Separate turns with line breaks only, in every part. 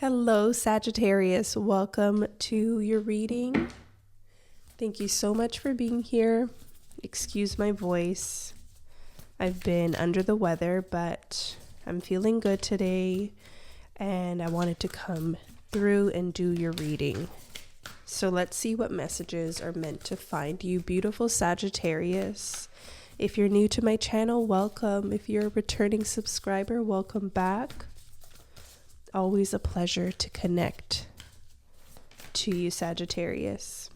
Hello, Sagittarius. Welcome to your reading. Thank you so much for being here. Excuse my voice. I've been under the weather, but I'm feeling good today, and I wanted to come through and do your reading. So let's see what messages are meant to find you, beautiful Sagittarius. If you're new to my channel, welcome. If you're a returning subscriber, welcome back. Always a pleasure to connect to you, Sagittarius.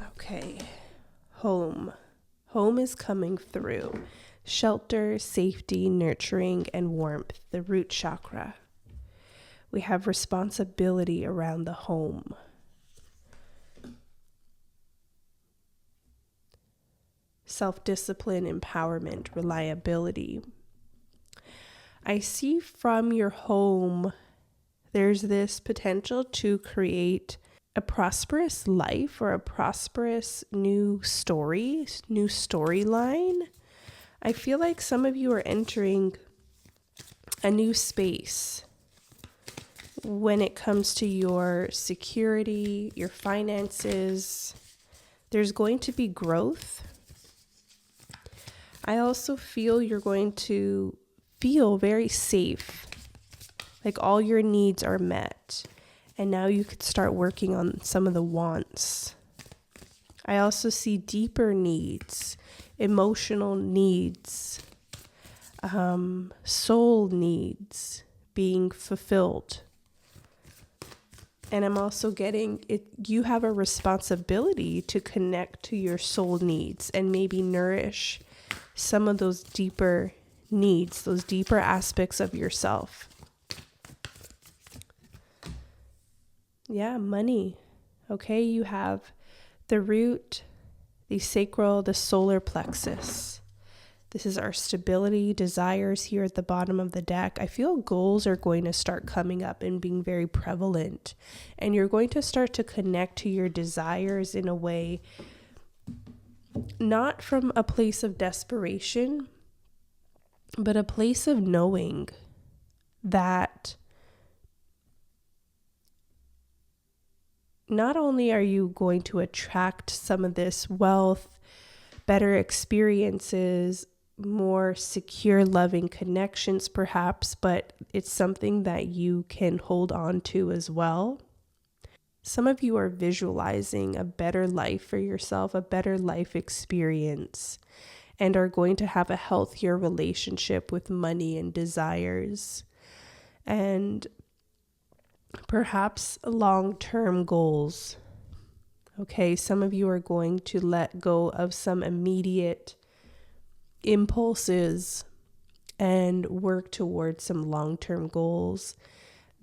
Okay, home. Home is coming through. Shelter, safety, nurturing, and warmth, the root chakra. We have responsibility around the home. Self-discipline, empowerment, reliability. I see from your home, there's this potential to create a prosperous life or a prosperous new storyline. I feel like some of you are entering a new space when it comes to your security, your finances. There's going to be growth. I also feel you're going to feel very safe, like all your needs are met, and now you could start working on some of the wants. I also see deeper needs, emotional needs, soul needs being fulfilled. And I'm also getting it. You have a responsibility to connect to your soul needs and maybe nourish some of those deeper needs, those deeper aspects of yourself. Yeah, money. Okay, you have the root, the sacral, the solar plexus. This is our stability, desires here at the bottom of the deck. I feel goals are going to start coming up and being very prevalent. And you're going to start to connect to your desires in a way not from a place of desperation, but a place of knowing that not only are you going to attract some of this wealth, better experiences, more secure, loving connections perhaps, but it's something that you can hold on to as well. Some of you are visualizing a better life for yourself, a better life experience, and are going to have a healthier relationship with money and desires, and perhaps long-term goals. Okay, some of you are going to let go of some immediate impulses and work towards some long-term goals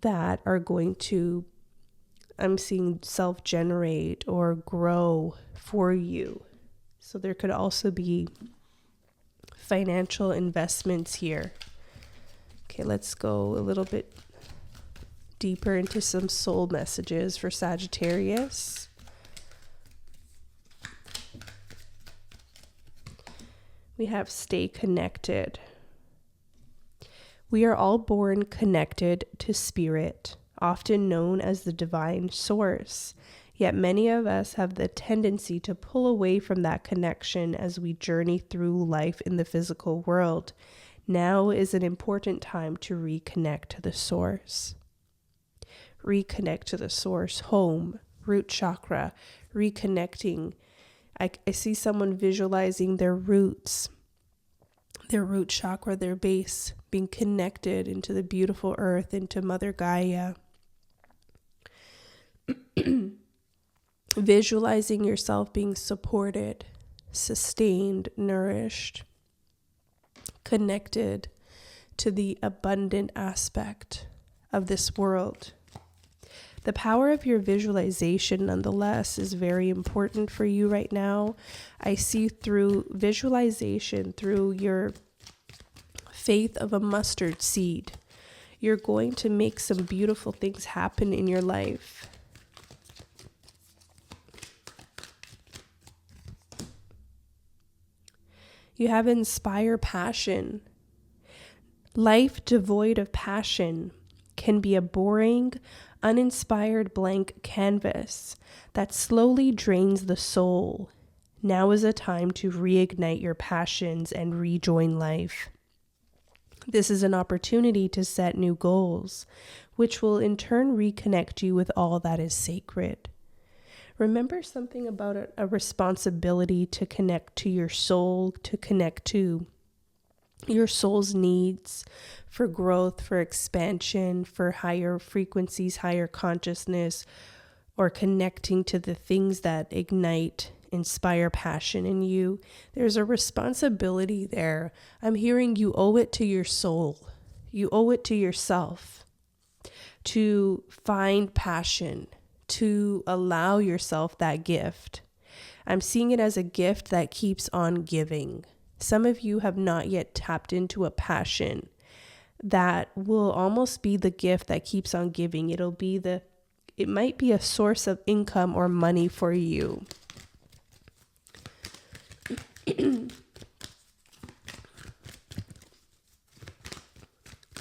that are going to, I'm seeing, self-generate or grow for you. So there could also be financial investments here. Okay, let's go a little bit deeper into some soul messages for Sagittarius. We have stay connected. We are all born connected to spirit, often known as the divine source. Yet many of us have the tendency to pull away from that connection as we journey through life in the physical world. Now is an important time to reconnect to the source. Reconnect to the source, home, root chakra, reconnecting. I see someone visualizing their roots, their root chakra, their base, being connected into the beautiful earth, into Mother Gaia. Visualizing yourself being supported, sustained, nourished, connected to the abundant aspect of this world. The power of your visualization, nonetheless, is very important for you right now. I see through visualization, through your faith of a mustard seed, you're going to make some beautiful things happen in your life. You have inspire passion. Life devoid of passion can be a boring, uninspired blank canvas that slowly drains the soul. Now is a time to reignite your passions and rejoin life. This is an opportunity to set new goals, which will in turn reconnect you with all that is sacred. Remember something about a responsibility to connect to your soul, to connect to your soul's needs for growth, for expansion, for higher frequencies, higher consciousness, or connecting to the things that ignite, inspire passion in you. There's a responsibility there. I'm hearing you owe it to your soul. You owe it to yourself to find passion, to allow yourself that gift. I'm seeing it as a gift that keeps on giving. Some of you have not yet tapped into a passion that will almost be the gift that keeps on giving. It might be a source of income or money for you.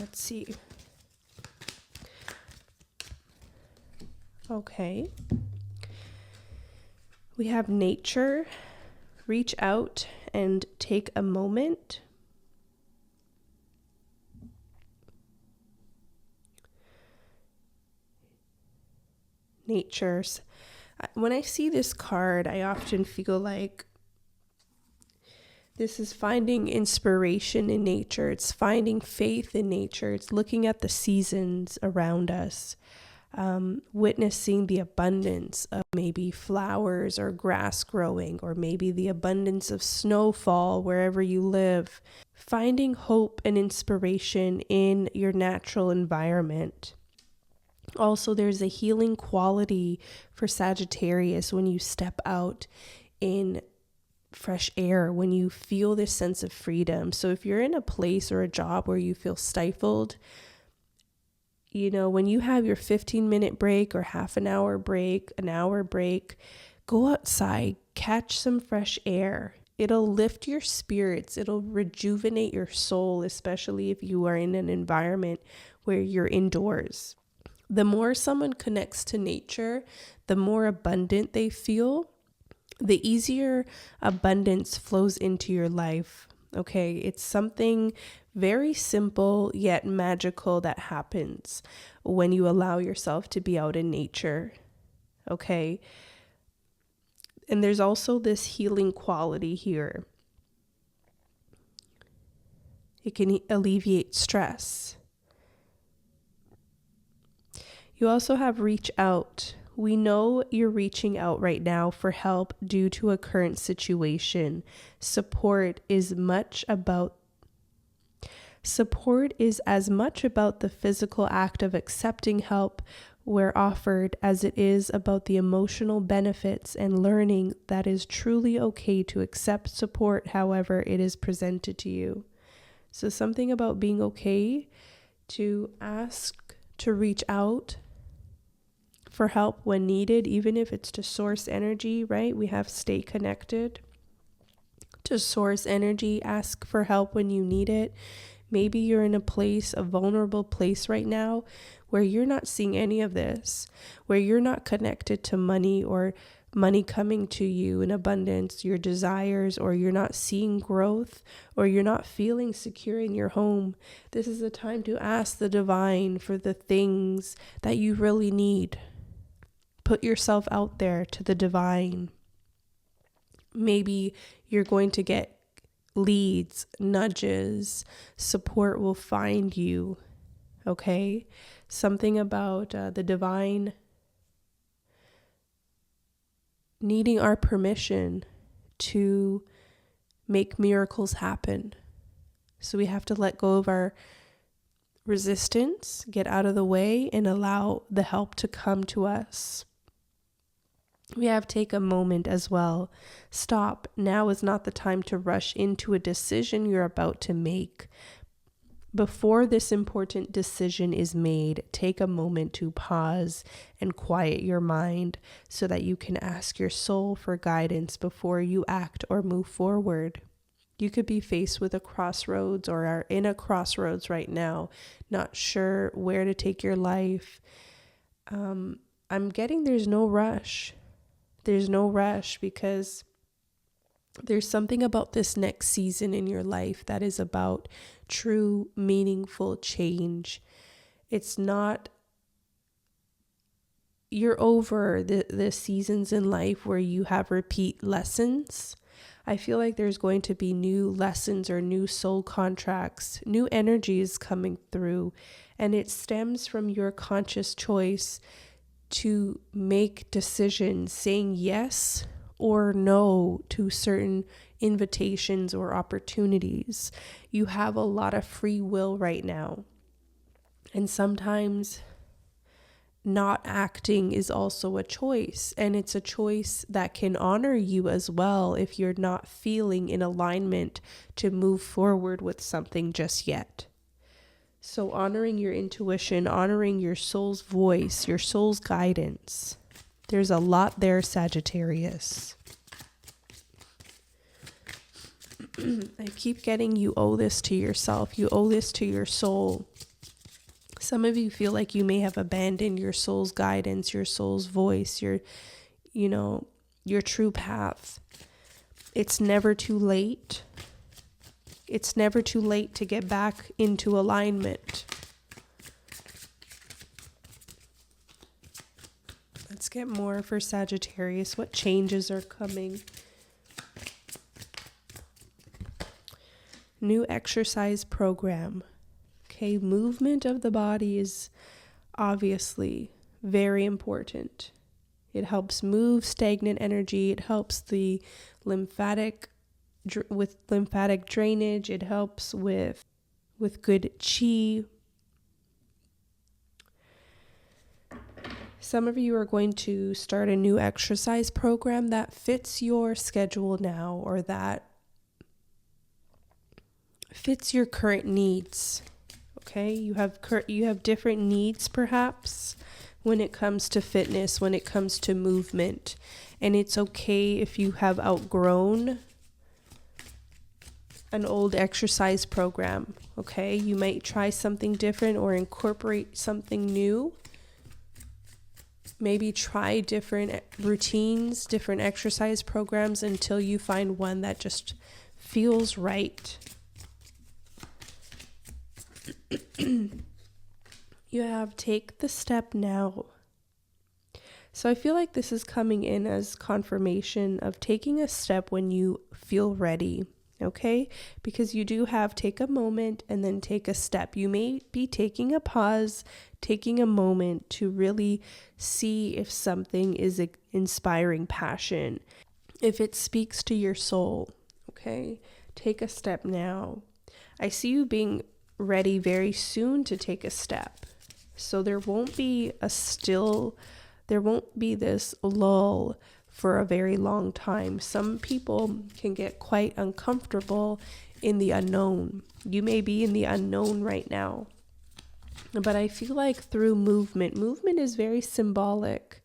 Let's see. Okay. We have nature. Reach out and take a moment. Nature's. When I see this card, I often feel like this is finding inspiration in nature. It's finding faith in nature. It's looking at the seasons around us, witnessing the abundance of maybe flowers or grass growing, or maybe the abundance of snowfall wherever you live. Finding hope and inspiration in your natural environment. Also, there's a healing quality for Sagittarius when you step out in fresh air, when you feel this sense of freedom. So if you're in a place or a job where you feel stifled, when you have your 15-minute break or half an hour break, an hour break, go outside, catch some fresh air. It'll lift your spirits. It'll rejuvenate your soul, especially if you are in an environment where you're indoors. The more someone connects to nature, the more abundant they feel, the easier abundance flows into your life. Okay, it's something very simple yet magical that happens when you allow yourself to be out in nature. Okay, and there's also this healing quality here. It can alleviate stress. You also have reach out. We know you're reaching out right now for help due to a current situation. Support is as much about the physical act of accepting help where offered as it is about the emotional benefits and learning that is truly okay to accept support however it is presented to you. So something about being okay to ask, to reach out for help when needed, even if it's to source energy, right? We have stay connected. To source energy, ask for help when you need it. Maybe you're in a vulnerable place right now where you're not seeing any of this, where you're not connected to money or money coming to you in abundance, your desires, or you're not seeing growth, or you're not feeling secure in your home. This is the time to ask the divine for the things that you really need. Put yourself out there to the divine. Maybe you're going to get leads, nudges, support will find you, okay? Something about the divine needing our permission to make miracles happen. So we have to let go of our resistance, get out of the way, and allow the help to come to us. We have to take a moment as well. Stop. Now is not the time to rush into a decision you're about to make. Before this important decision is made, take a moment to pause and quiet your mind so that you can ask your soul for guidance before you act or move forward. You could be faced with a crossroads or are in a crossroads right now, not sure where to take your life. I'm getting there's no rush. There's no rush because there's something about this next season in your life that is about true, meaningful change. It's not, you're over the seasons in life where you have repeat lessons. I feel like there's going to be new lessons or new soul contracts, new energies coming through, and it stems from your conscious choice to make decisions, saying yes or no to certain invitations or opportunities. You have a lot of free will right now. And sometimes not acting is also a choice, and it's a choice that can honor you as well if you're not feeling in alignment to move forward with something just yet. So honoring your intuition, honoring your soul's voice, your soul's guidance. There's a lot there, Sagittarius. I keep getting you owe this to yourself. You owe this to your soul. Some of you feel like you may have abandoned your soul's guidance, your soul's voice, your true path. It's never too late. It's never too late to get back into alignment. Let's get more for Sagittarius. What changes are coming? New exercise program. Okay, movement of the body is obviously very important. It helps move stagnant energy. It helps the lymphatic drainage. It helps with good chi. Some of you are going to start a new exercise program that fits your schedule now, or that fits your current needs. Okay, you have different needs perhaps when it comes to fitness, when it comes to movement, and it's okay if you have outgrown an old exercise program. Okay, you might try something different or incorporate something new. Maybe try different routines, different exercise programs until you find one that just feels right. You have take the step now. So I feel like this is coming in as confirmation of taking a step when you feel ready, okay? Because you do have take a moment and then take a step. You may be taking a pause, taking a moment to really see if something is inspiring passion, if it speaks to your soul, okay? Take a step now. I see you being ready very soon to take a step. So there won't be this lull for a very long time. Some people can get quite uncomfortable in the unknown. You may be in the unknown right now. But I feel like through movement is very symbolic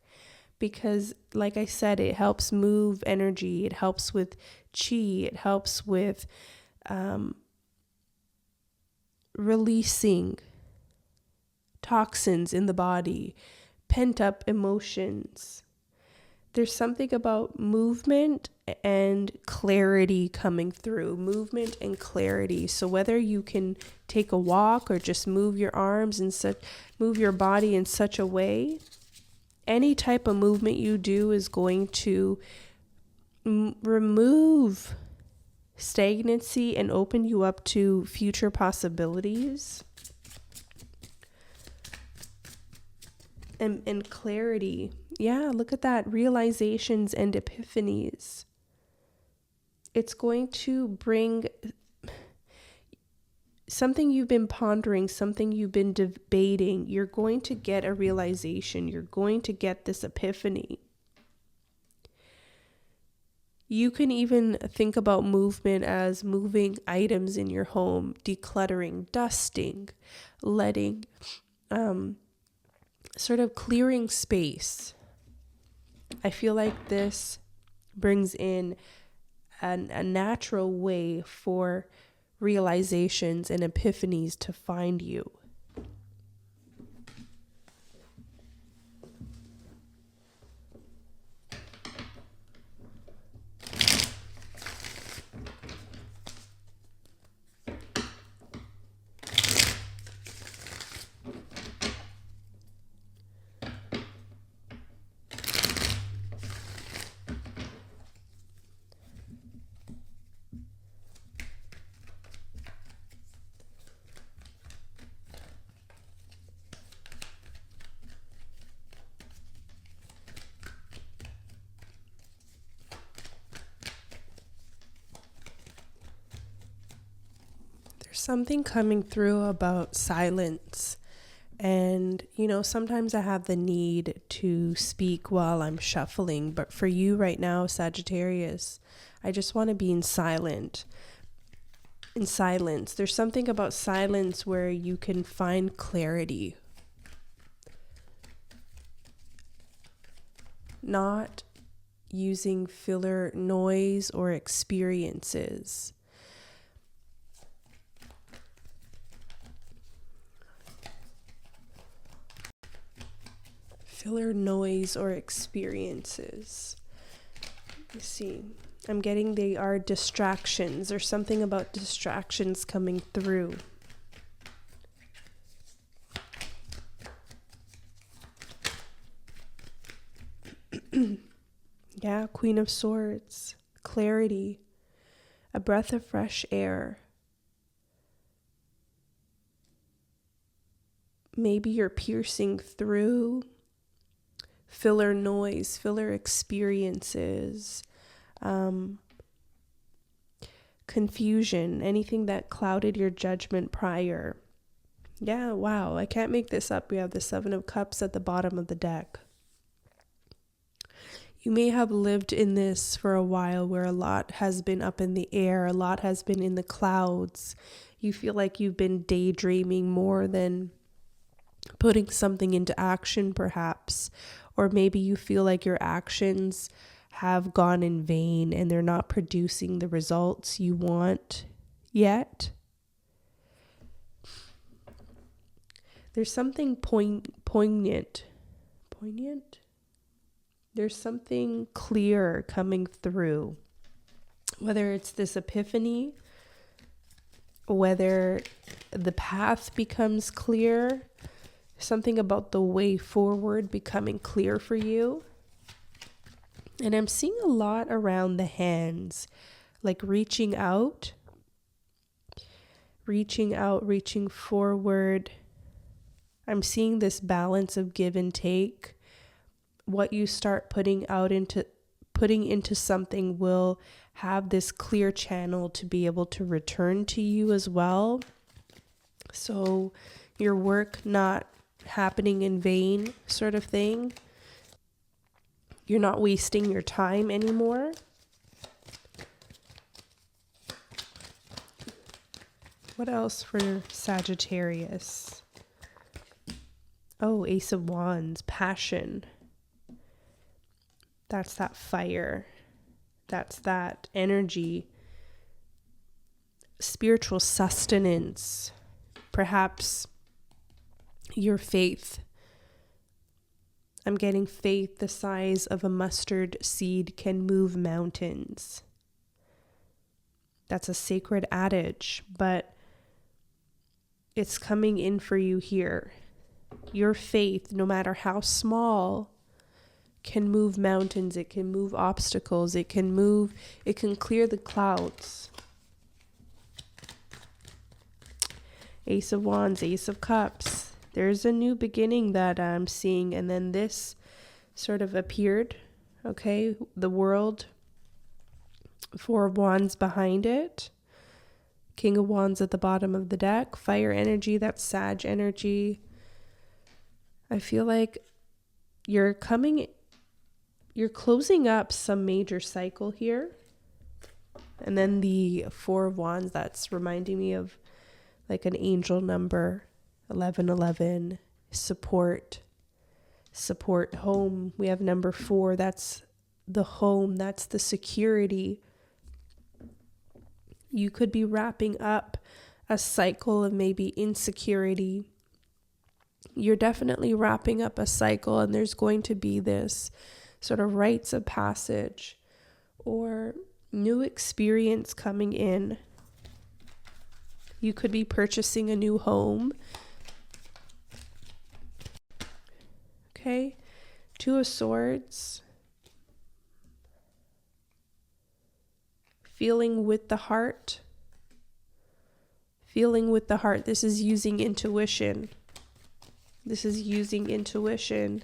because, like I said, it helps move energy. It helps with chi. It helps with releasing toxins in the body, pent up emotions. There's something about movement and clarity coming through. Movement and clarity. So whether you can take a walk or just move your arms and move your body in such a way, any type of movement you do is going to remove stagnancy and open you up to future possibilities. And clarity. Yeah, look at that. Realizations and epiphanies. It's going to bring something you've been pondering, something you've been debating. You're going to get a realization. You're going to get this epiphany. You can even think about movement as moving items in your home, decluttering, dusting, letting, sort of clearing space. I feel like this brings in a natural way for realizations and epiphanies to find you. Something coming through about silence. And, sometimes I have the need to speak while I'm shuffling. But for you right now, Sagittarius, I just want to be in silence. There's something about silence where you can find clarity. Not using filler noise or experiences. Filler noise or experiences. You see, I'm getting they are distractions. There's something about distractions coming through. Yeah, Queen of Swords, clarity, a breath of fresh air. Maybe you're piercing through filler noise, filler experiences, confusion, anything that clouded your judgment prior. Yeah, wow, I can't make this up. We have the Seven of Cups at the bottom of the deck. You may have lived in this for a while where a lot has been up in the air, a lot has been in the clouds. You feel like you've been daydreaming more than putting something into action, perhaps. Or maybe you feel like your actions have gone in vain and they're not producing the results you want yet. There's something poignant. There's something clear coming through. Whether it's this epiphany, whether the path becomes clear, something about the way forward becoming clear for you. And I'm seeing a lot around the hands, like reaching out, reaching forward. I'm seeing this balance of give and take. What you start putting into something will have this clear channel to be able to return to you as well. So your work not happening in vain, sort of thing. You're not wasting your time anymore. What else for Sagittarius? Oh, Ace of Wands, passion. That's that fire. That's that energy. Spiritual sustenance. Perhaps your faith. I'm getting faith the size of a mustard seed can move mountains. That's a sacred adage, but it's coming in for you here. Your faith, no matter how small, can move mountains. It can move obstacles. It can clear the clouds. Ace of Wands, Ace of Cups. There's a new beginning that I'm seeing, and then this sort of appeared, okay? The World, Four of Wands behind it. King of Wands at the bottom of the deck. Fire energy, that's Sag energy. I feel like you're closing up some major cycle here. And then the Four of Wands, that's reminding me of like an angel number, 1111, support, home. We have number 4, that's the home, that's the security. You could be wrapping up a cycle of maybe insecurity. You're definitely wrapping up a cycle, and there's going to be this sort of rites of passage or new experience coming in. You could be purchasing a new home. Okay, Two of Swords. Feeling with the heart. Feeling with the heart. This is using intuition. This is using intuition.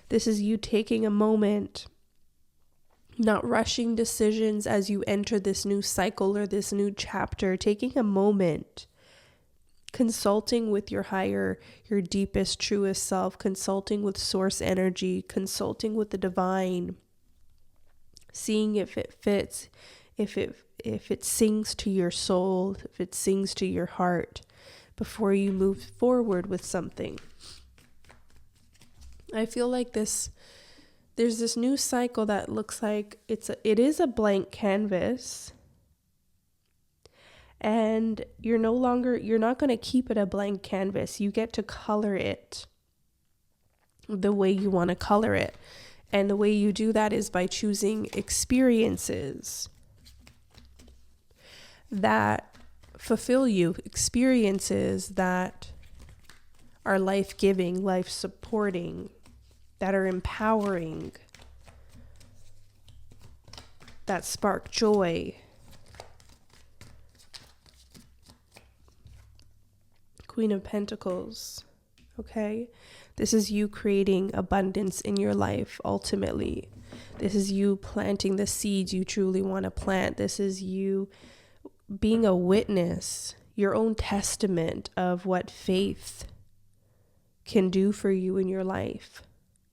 This is you taking a moment, not rushing decisions as you enter this new cycle or this new chapter, taking a moment, consulting with your higher, your deepest, truest self, consulting with source energy, consulting with the divine, seeing if it fits, if it sings to your soul, if it sings to your heart before you move forward with something. I feel like there's this new cycle that looks like it is a blank canvas, and you're not going to keep it a blank canvas. You get to color it the way you want to color it. And the way you do that is by choosing experiences that fulfill you, experiences that are life-giving, life-supporting, that are empowering, that spark joy. Queen of Pentacles, okay? This is you creating abundance in your life, ultimately. This is you planting the seeds you truly want to plant. This is you being a witness, your own testament of what faith can do for you in your life.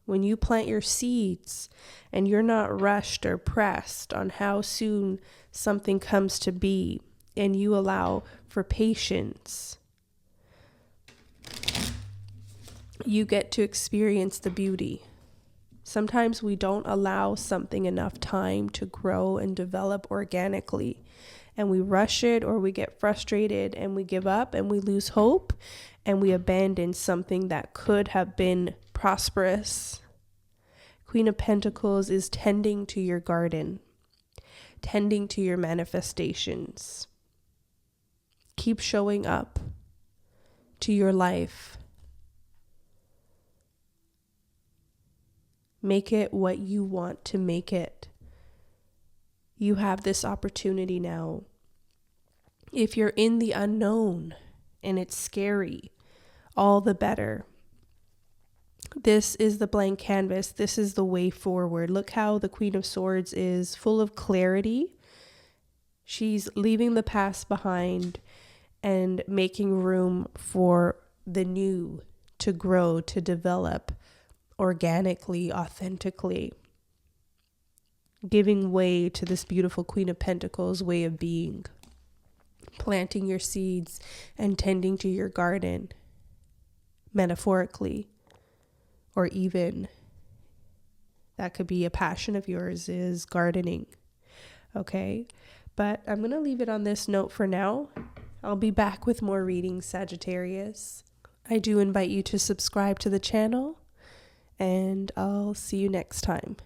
When you plant your seeds and you're not rushed or pressed on how soon something comes to be, and you allow for patience, you get to experience the beauty. Sometimes we don't allow something enough time to grow and develop organically, and we rush it, or we get frustrated and we give up and we lose hope and we abandon something that could have been prosperous. Queen of Pentacles is tending to your garden, tending to your manifestations. Keep showing up to your life. Make it what you want to make it. You have this opportunity now. If you're in the unknown and it's scary, all the better. This is the blank canvas. This is the way forward. Look how the Queen of Swords is full of clarity. She's leaving the past behind and making room for the new to grow, to develop organically, authentically, giving way to this beautiful Queen of Pentacles way of being, planting your seeds and tending to your garden, metaphorically, or even that could be a passion of yours, is gardening. Okay, but I'm going to leave it on this note for now. I'll be back with more readings, Sagittarius. I do invite you to subscribe to the channel, and I'll see you next time.